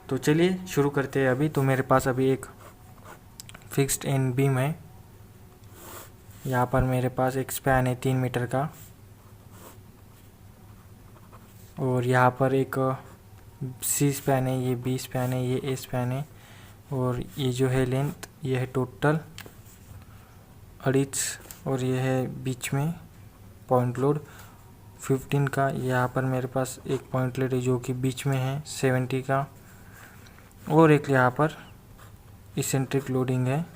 तो चलिए शुरू करते हैं अभी। तो मेरे पास अभी एक फिक्स्ड एंड बीम है। यहाँ पर मेरे पास एक स्पैन है 3 मीटर का, और यहाँ पर एक सी स्पैन है, ये बी स्पैन है, ये ए स्पैन है, और ये जो है लेंथ ये है टोटल 2.5, और ये है बीच में पॉइंट लोड 15 का। यहाँ पर मेरे पास एक पॉइंट लोड है जो कि बीच में है 70 का, और एक यहाँ पर इसेंट्रिक लोडिंग है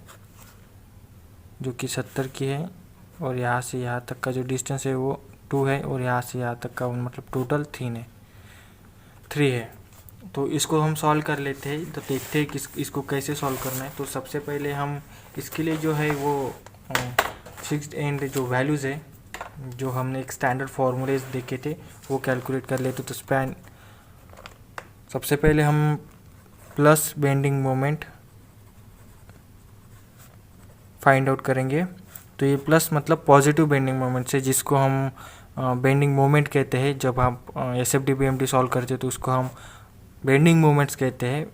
जो कि 70 की है, और यहाँ से यहाँ तक का जो डिस्टेंस है वो 2 है, और यहाँ से यहाँ तक का मतलब टोटल 3 है। तो इसको हम सॉल्व कर लेते हैं। तो देखते हैं कि इसको कैसे सॉल्व करना है। तो सबसे पहले हम इसके लिए जो है वो फिक्स्ड एंड जो वैल्यूज़ है जो हमने एक स्टैंडर्ड फार्मूलेज देखे थे वो कैलकुलेट कर लेते। तो स्पैन सबसे पहले हम plus bending moment find out करेंगे। तो ये प्लस मतलब पॉजिटिव बेंडिंग मोमेंट से, जिसको हम बेंडिंग मोमेंट कहते हैं। जब हम SFD BMD सॉल्व करते हैं तो उसको हम बेंडिंग मोमेंट्स कहते हैं।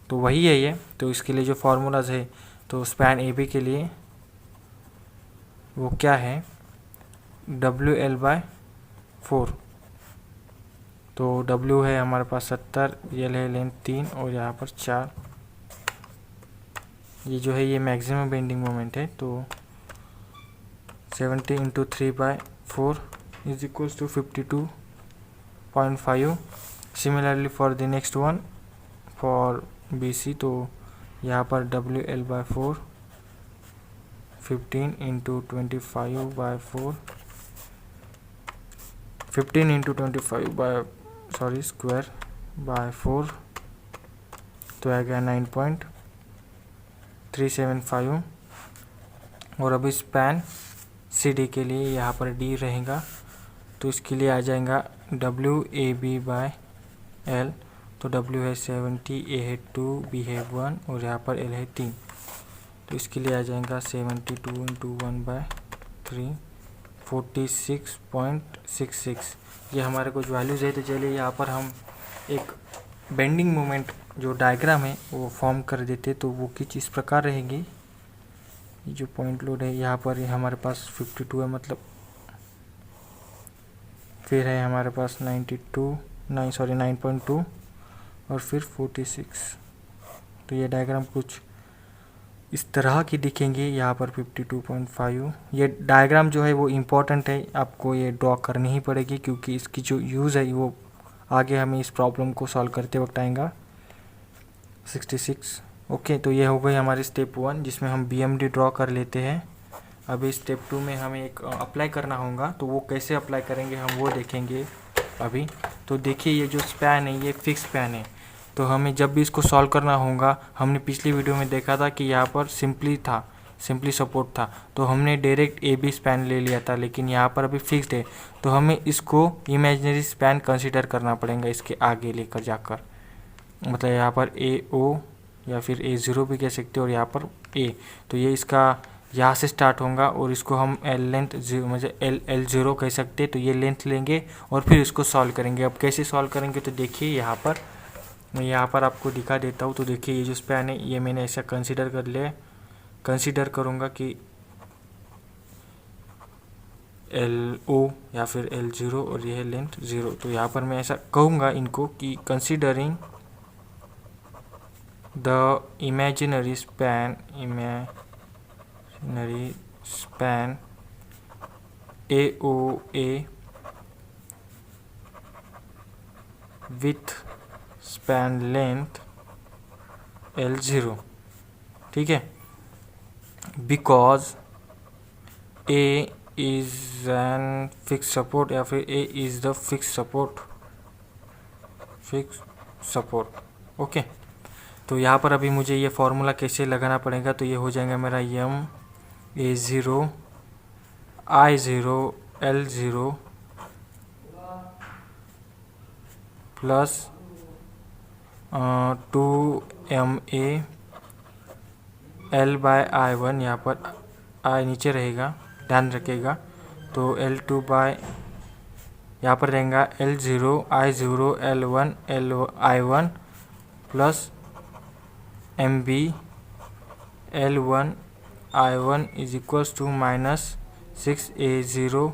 तो वही है ये। तो इसके लिए जो फार्मूलाज है तो स्पैन AB के लिए वो क्या है, WL/4। तो W है हमारे पास 70, L है लेंथ 3 और यहाँ पर 4। ये जो है ये मैक्सिमम बेंडिंग मोमेंट है। तो 70 × 3/4 is equals to 52.5। Similarly for the next one for BC, तो यहाँ पर WL/4 15 × 25/4 15 × 25 स्क्वायर बाय 4, तो आ गया 9.375। और अभी स्पैन CD के लिए यहाँ पर D रहेगा, तो इसके लिए आ जाएगा WAB/L। तो W है 70, A है 2, B है 1 और यहाँ पर L है 3। तो इसके लिए आ जाएगा 72 × 1/3 46.66। ये हमारे कुछ वैल्यूज़ है। तो चलिए यहाँ पर हम एक बेंडिंग मोमेंट जो डायग्राम है वो फॉर्म कर देते। तो वो कुछ इस प्रकार रहेगी। ये जो पॉइंट लोड है यहाँ पर हमारे पास 52 है, मतलब फिर है हमारे पास 9.2 और फिर 46। तो ये डायग्राम कुछ इस तरह की दिखेंगे। यहाँ पर 52.5। ये डायग्राम जो है वो इम्पोर्टेंट है, आपको ये ड्रॉ करनी ही पड़ेगी क्योंकि इसकी जो यूज़ है वो आगे हमें इस प्रॉब्लम को सॉल्व करते वक्त आएगा। 66। ओके, तो ये हो गई हमारी स्टेप 1 जिसमें हम BMD ड्रॉ कर लेते हैं। अभी स्टेप 2 में हमें एक अप्लाई करना होगा। तो वो कैसे अप्लाई करेंगे हम वो देखेंगे अभी। तो देखिए ये जो स्पैन है ये फिक्स स्पैन है। तो हमें जब भी इसको सॉल्व करना होगा, हमने पिछली वीडियो में देखा था कि यहाँ पर सिंपली सपोर्ट था, तो हमने डायरेक्ट AB स्पैन ले लिया था। लेकिन यहाँ पर अभी फिक्स्ड है, तो हमें इसको इमेजिनरी स्पैन कंसीडर करना पड़ेगा इसके आगे लेकर जाकर। मतलब यहाँ पर AO या फिर A0 भी कह सकते हो, और यहाँ पर A। तो ये इसका यहाँ से स्टार्ट होगा और इसको हम L0 कह सकते हैं। तो ये लेंथ लेंगे और फिर इसको सॉल्व करेंगे। अब कैसे सॉल्व करेंगे तो देखिए यहाँ पर मैं आपको दिखा देता हूँ। तो देखिए ये जो स्पैन है ये मैंने ऐसा कंसीडर करूँगा कि LO या फिर L0 और ये है लेंथ 0। तो यहाँ पर मैं ऐसा कहूँगा इनको कि considering the imaginary span AOA with span length L0, ठीक है, because A is an fixed support या फिर A is the fixed support। Okay, तो यहाँ पर अभी मुझे ये फॉर्मूला कैसे लगाना पड़ेगा। तो ये हो जाएगा मेरा M A0 I0 L0 plus 2MA L/I1। यहाँ पर I नीचे रहेगा, ध्यान रखिएगा। तो L2 यहाँ पर रहेगा L0 I0 L1 I1 plus MB L1 I1 is equals to minus 6A0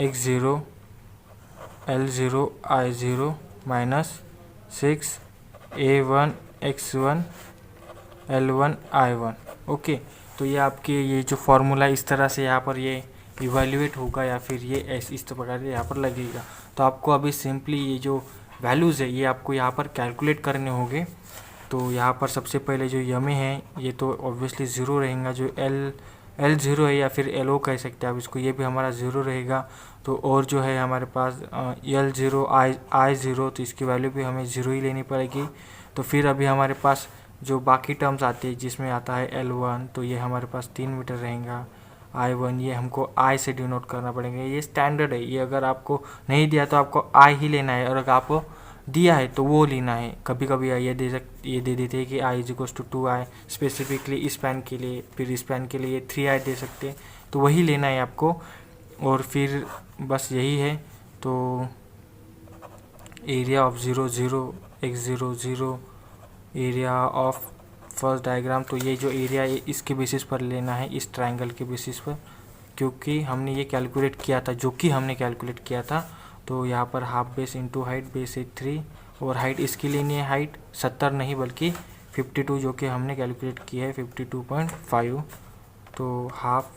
X0 L0 I0 minus 6A1 X1 L1 I1। Okay, तो ये आपके ये जो फॉर्मूला इस तरह से यहाँ पर ये इवेल्युएट होगा या फिर ये इस प्रकार से यहाँ पर लगेगा। तो आपको अभी सिंपली ये जो वैल्यूज़ है ये आपको यहाँ पर कैलकुलेट करने होंगे। तो यहाँ पर सबसे पहले जो यमे है ये तो ऑब्वियसली ज़ीरो रहेगा, जो L0 है या फिर LO कह सकते हैं आप इसको, ये भी हमारा ज़ीरो रहेगा। तो और जो है हमारे पास L0 I0, तो इसकी वैल्यू भी हमें ज़ीरो ही लेनी पड़ेगी। तो फिर अभी हमारे पास जो बाकी टर्म्स आते हैं जिसमें आता है L1, तो ये हमारे पास 3 मीटर रहेगा। I1 ये हमको I से डिनोट करना पड़ेगा, ये स्टैंडर्ड है। ये अगर आपको नहीं दिया तो आपको I ही लेना है, और अगर आपको दिया है तो वो लेना है। कभी कभी ये दे देते हैं कि I is equals to 2I specifically इस पेन के लिए, फिर इस पेन के लिए 3I दे सकते हैं, तो वही लेना है आपको। और फिर बस यही है। तो area of 0 0 X0 0 area of first diagram, तो ये जो एरिया है इसके बेसिस पर लेना है, इस ट्रायंगल के बेसिस पर, क्योंकि हमने ये कैलकुलेट किया था तो यहाँ पर half base into height, base है 3 और हाइट इसकी लेनी है, हाइट 70 नहीं बल्कि 52 जो कि हमने कैलकुलेट किया है 52.5। तो हाफ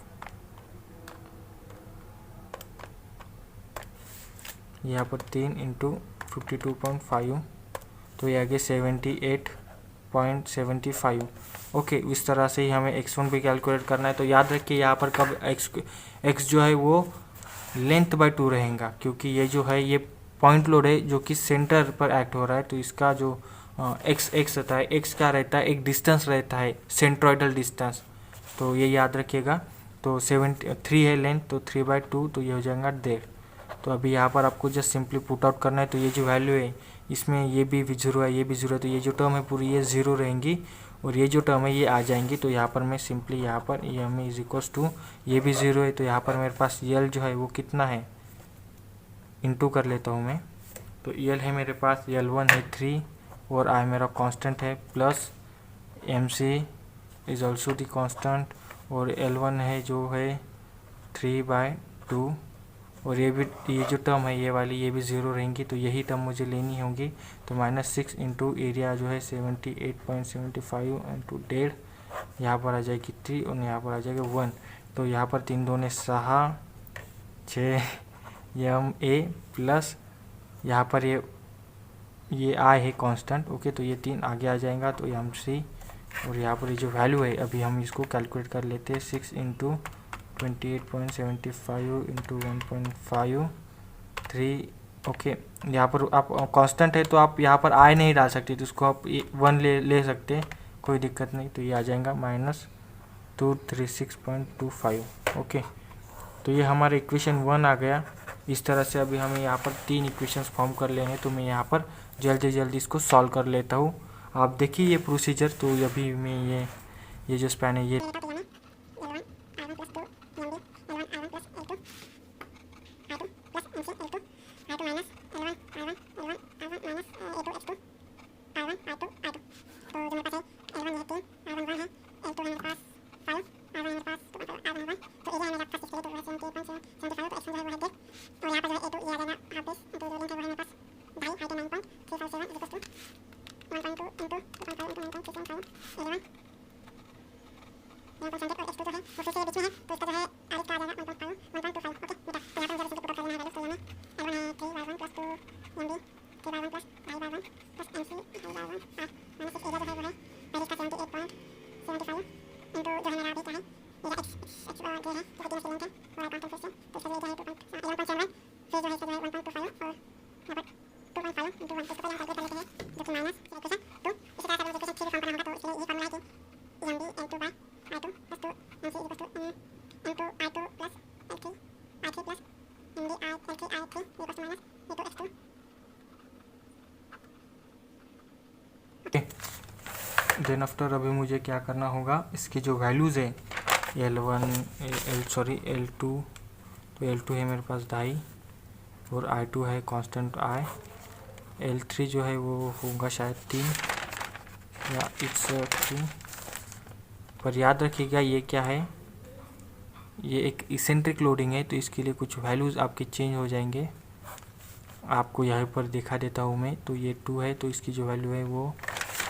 यहाँ पर 3 इंटू 52.5, तो ये आगे 78.75। ओके, इस तरह से ही हमें x1 भी कैलकुलेट करना है। तो याद रखिए यहाँ पर कब x जो है वो लेंथ बाय 2 रहेगा, क्योंकि ये जो है ये पॉइंट लोड है जो कि सेंटर पर एक्ट हो रहा है। तो इसका जो x रहता है, x क्या रहता है, एक डिस्टेंस रहता है, सेंट्रोइडल डिस्टेंस, तो ये याद रखिएगा। तो 3 है लेंथ, तो 3/2, तो ये हो जाएगा 1.5। तो अभी यहाँ पर आपको जस्ट सिंपली पुट आउट करना है। तो ये जो वैल्यू है इसमें ये भी ज़ीरो है, ये भी ज़ीरो है, तो ये जो टर्म है पूरी ये ज़ीरो रहेंगी और ये जो टर्म है ये आ जाएंगी। तो यहाँ पर मैं सिंपली यहाँ पर एम इज इक्वल्स टू, ये भी ज़ीरो है, तो यहाँ पर मेरे पास यल जो है वो कितना है, इंटू कर लेता हूँ मैं। तो यल है मेरे पास, L1 है 3 और आई मेरा कांस्टेंट है, plus MC is also the constant, और L1 है जो है 3/2, और ये जो टर्म है ये वाली ये भी ज़ीरो रहेंगी, तो यही टर्म मुझे लेनी होगी। तो -6 इंटू एरिया जो है 78.75 इंटू 1.5, यहाँ पर आ जाएगी 3 और यहाँ पर आ जाएगा 1। तो यहाँ पर 3 दूने 6 6 MA प्लस यहाँ पर ये I है कांस्टेंट। ओके, तो ये 3 आगे आ जाएगा, तो MC, और यहाँ पर ये जो वैल्यू है अभी हम इसको कैलकुलेट कर लेते हैं। 6 इंटू 28.75 इंटू 1.5 3। ओके, यहाँ पर आप कांस्टेंट है तो आप यहाँ पर I नहीं डाल सकते, तो इसको आप 1 ले सकते हैं, कोई दिक्कत नहीं। तो ये आ जाएगा -236.25। ओके, तो ये हमारा इक्वेशन 1 आ गया। इस तरह से अभी हमें यहाँ पर 3 इक्वेशंस फॉर्म कर लेने, तो मैं यहाँ पर जल्दी इसको सॉल्व कर लेता हूँ। आप देखिए ये प्रोसीजर। तो अभी मैं ये जो स्पैन है ये देन आफ्टर अभी मुझे क्या करना होगा, इसकी जो वैल्यूज़ है L2, तो L2 है मेरे पास 2.5 और I2 है कांस्टेंट I, L3 जो है वो होगा शायद 3 या इट्स 3। पर याद रखिएगा ये क्या है, ये एक इसेंट्रिक लोडिंग है, तो इसके लिए कुछ वैल्यूज़ आपके चेंज हो जाएंगे। आपको यहाँ पर दिखा देता हूँ मैं। तो ये 2 है, तो इसकी जो वैल्यू है वो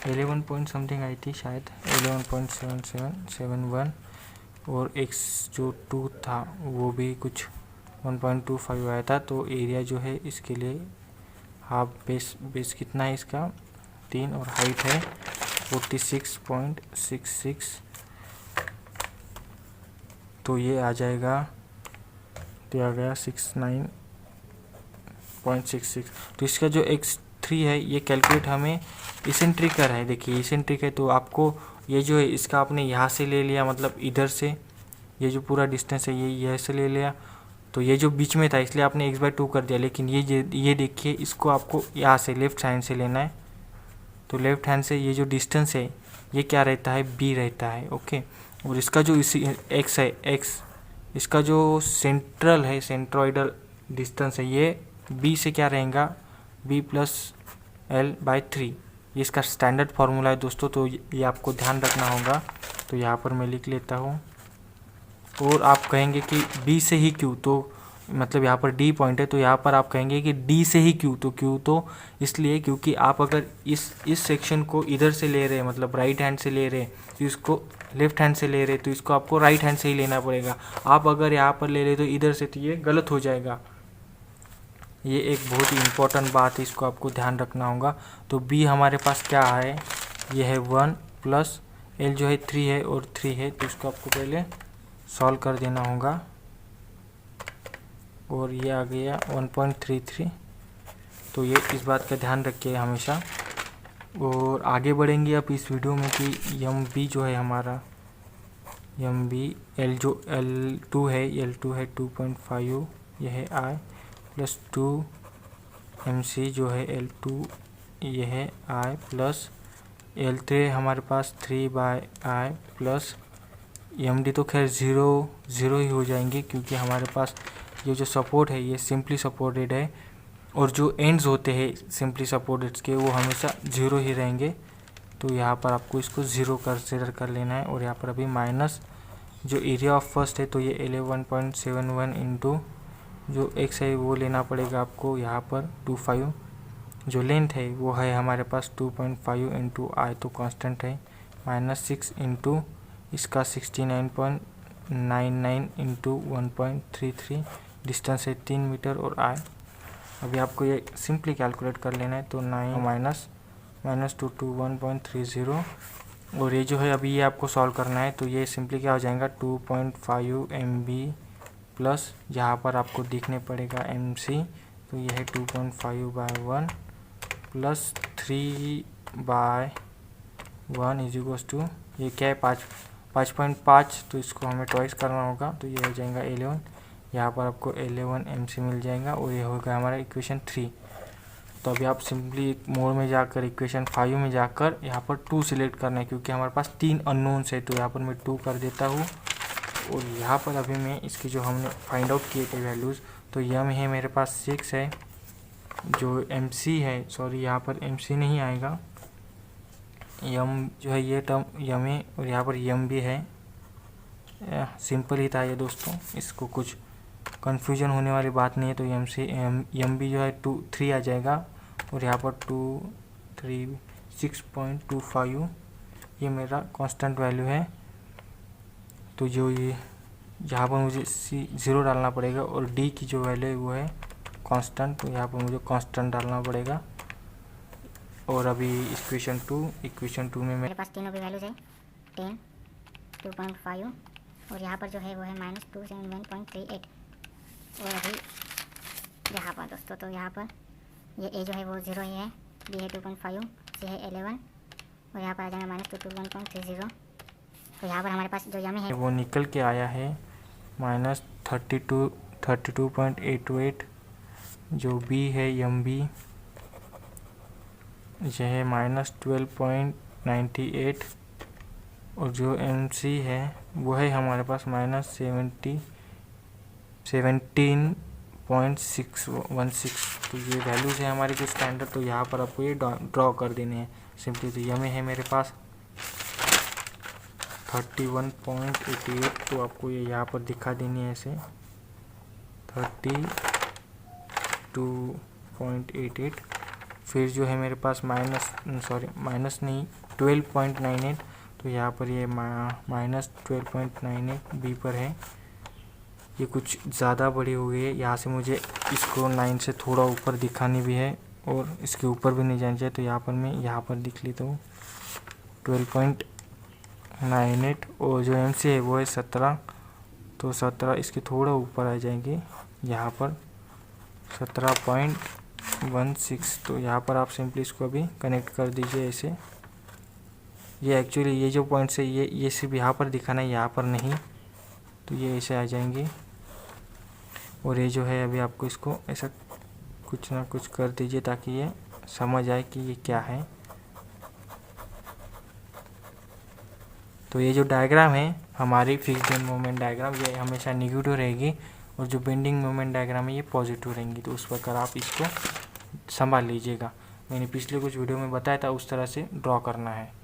11 पॉइंट समथिंग आई थी शायद, 11.7771। और x जो 2 था वो भी कुछ 1.25 आया था। तो एरिया जो है इसके लिए हाफ बेस कितना है इसका 3, और हाइट है 46.66। तो ये आ जाएगा, तो आ गया 69.66। तो इसका जो x3 है ये कैलकुलेट हमें इसेंट्रिक कर है। देखिए इसेंट्रिक है, तो आपको ये जो है इसका आपने यहाँ से ले लिया, मतलब इधर से ये जो पूरा डिस्टेंस है ये से ले लिया, तो ये जो बीच में था इसलिए आपने x/2 कर दिया। लेकिन ये देखिए इसको आपको यहाँ से लेफ्ट हैंड से लेना है। तो लेफ्ट हैंड से ये जो डिस्टेंस है ये क्या रहता है, b रहता है। ओके, और इसका जो इसी x है, x इसका जो सेंट्रल है, सेंट्रोइडल डिस्टेंस है, ये b से क्या रहेगा, b+l/3। ये इसका स्टैंडर्ड फार्मूला है दोस्तों, तो ये आपको ध्यान रखना होगा। तो यहाँ पर मैं लिख लेता हूँ। और आप कहेंगे कि b से ही क्यों, तो मतलब यहाँ पर d पॉइंट है, तो यहाँ पर आप कहेंगे कि d से ही क्यों, तो क्यों तो इसलिए क्योंकि आप अगर इस सेक्शन को इधर से ले रहे हैं, मतलब राइट हैंड से ले रहे हैं, तो इसको लेफ्ट हैंड से ले रहे हैं, तो इसको आपको राइट हैंड से ही लेना पड़ेगा। आप अगर यहाँ पर ले रहे तो इधर से, तो ये गलत हो जाएगा। ये एक बहुत ही इम्पोर्टेंट बात है, इसको आपको ध्यान रखना होगा। तो b हमारे पास क्या है, ये है 1 प्लस l जो है 3 है और 3 है, तो इसको आपको पहले सॉल्व कर देना होगा। और ये आ गया 1.33। तो ये इस बात का ध्यान रखिए हमेशा। और आगे बढ़ेंगे अब इस वीडियो में कि MB जो है हमारा, MB L जो L2 है, L2 है 2.5, यह है I प्लस 2 MC जो है L2, यह है I प्लस L3 हमारे पास 3/I प्लस MD तो खैर 0 ही हो जाएंगे, क्योंकि हमारे पास ये जो सपोर्ट है ये सिंपली सपोर्टेड है, और जो एंड्स होते हैं सिंपली सपोर्टेड के वो हमेशा 0 ही रहेंगे। तो यहाँ पर आपको इसको 0 कंसीडर कर लेना है। और यहाँ पर अभी माइनस जो एरिया ऑफ फर्स्ट है, तो ये 11.71 इंटू जो x है वो लेना पड़ेगा आपको यहाँ पर 25। जो लेंथ है वो है हमारे पास 2.5 इंटू आई, तो कांस्टेंट है, -6 इंटू इसका 69.99 इंटू 1.33, डिस्टेंस है 3 मीटर और आई। अभी आपको ये सिंपली कैलकुलेट कर लेना है। तो 9 माइनस 2 टू 1.30। और ये जो है अभी ये आपको सॉल्व करना है। तो ये सिंपली क्या हो जाएगा, 2.5 MB प्लस यहाँ पर आपको दिखने पड़ेगा MC, तो ये है 2.5/1 प्लस 3/1 इज इक्वल्स टू, ये क्या है 5.5, तो इसको हमें ट्वाइस करना होगा, तो ये हो जाएगा 11। यहाँ पर आपको 11 MC मिल जाएगा, और ये होगा हमारा इक्वेशन 3। तो अभी आप सिंपली मोड में जाकर इक्वेशन 5 में जाकर यहाँ पर 2 सिलेक्ट करना है, क्योंकि हमारे पास 3 अननोन्स है। तो यहाँ पर मैं 2 कर देता हूँ। और यहाँ पर अभी मैं इसकी जो हमने फाइंड आउट किए थे वैल्यूज़, तो यम है मेरे पास 6 है, जो MC है, सॉरी यहाँ पर MC नहीं आएगा, यम जो है ये टर्म यम है, और यहाँ पर यम भी है। सिंपल ही था ये दोस्तों, इसको कुछ कन्फ्यूजन होने वाली बात नहीं है। तो यम भी जो है 3 आ जाएगा, और यहाँ पर 6.25 ये मेरा कांस्टेंट वैल्यू है। तो जो ये यहाँ पर मुझे 0 डालना पड़ेगा, और D की जो वैल्यू है वो है कांस्टेंट, तो यहाँ पर मुझे कांस्टेंट डालना पड़ेगा। और अभी इक्वेशन 2 में मेरे पास तीनों भी वैल्यूज है, 10, 2.5 और यहाँ पर जो है वो है -271.38। और अभी यहाँ पर दोस्तों, तो यहाँ पर ये A जो है वो 0 ही है, B है 2.5, C है 11, और यहाँ पर आ जाएगा -221.30। तो यहाँ पर हमारे पास जो यम है वो निकल के आया है -32.88। जो B है MB यह है -12.98, और जो MC है वो है हमारे पास -17.616। तो ये वैल्यूज़ है हमारे कुछ स्टैंडर्ड। तो यहाँ पर आपको ये ड्रॉ कर देने हैं सिंपली तो यह में है मेरे पास 31.88, तो आपको ये यहाँ पर दिखा देनी है ऐसे 32.88। फिर जो है मेरे पास माइनस नहीं 12.98, तो यहाँ पर ये -12.98 बी पर है। ये कुछ ज़्यादा बड़ी हो गई है, यहाँ से मुझे इसको 9 से थोड़ा ऊपर दिखानी भी है और इसके ऊपर भी नहीं जाना चाहिए। तो यहाँ पर मैं यहाँ पर दिख लेता हूँ 12.98 और जो एम सी है वो है 17, तो 17 इसके थोड़ा ऊपर आ जाएंगे यहाँ पर 17.16। तो यहाँ पर आप सिंपली इसको अभी कनेक्ट कर दीजिए ऐसे। ये एक्चुअली ये जो पॉइंट्स है ये सिर्फ यहाँ पर दिखाना है, यहाँ पर नहीं, तो ये ऐसे आ जाएंगे। और ये जो है अभी आपको इसको ऐसा कुछ ना कुछ कर दीजिए ताकि ये समझ आए कि ये क्या है। तो ये जो डायग्राम है हमारी फिक्स्ड एंड मोमेंट डायग्राम, ये हमेशा नेगेटिव रहेगी और जो बेंडिंग मोमेंट डायग्राम है ये पॉजिटिव रहेंगी। तो उस प्रकार आप इसको संभाल लीजिएगा। मैंने पिछले कुछ वीडियो में बताया था उस तरह से ड्रॉ करना है।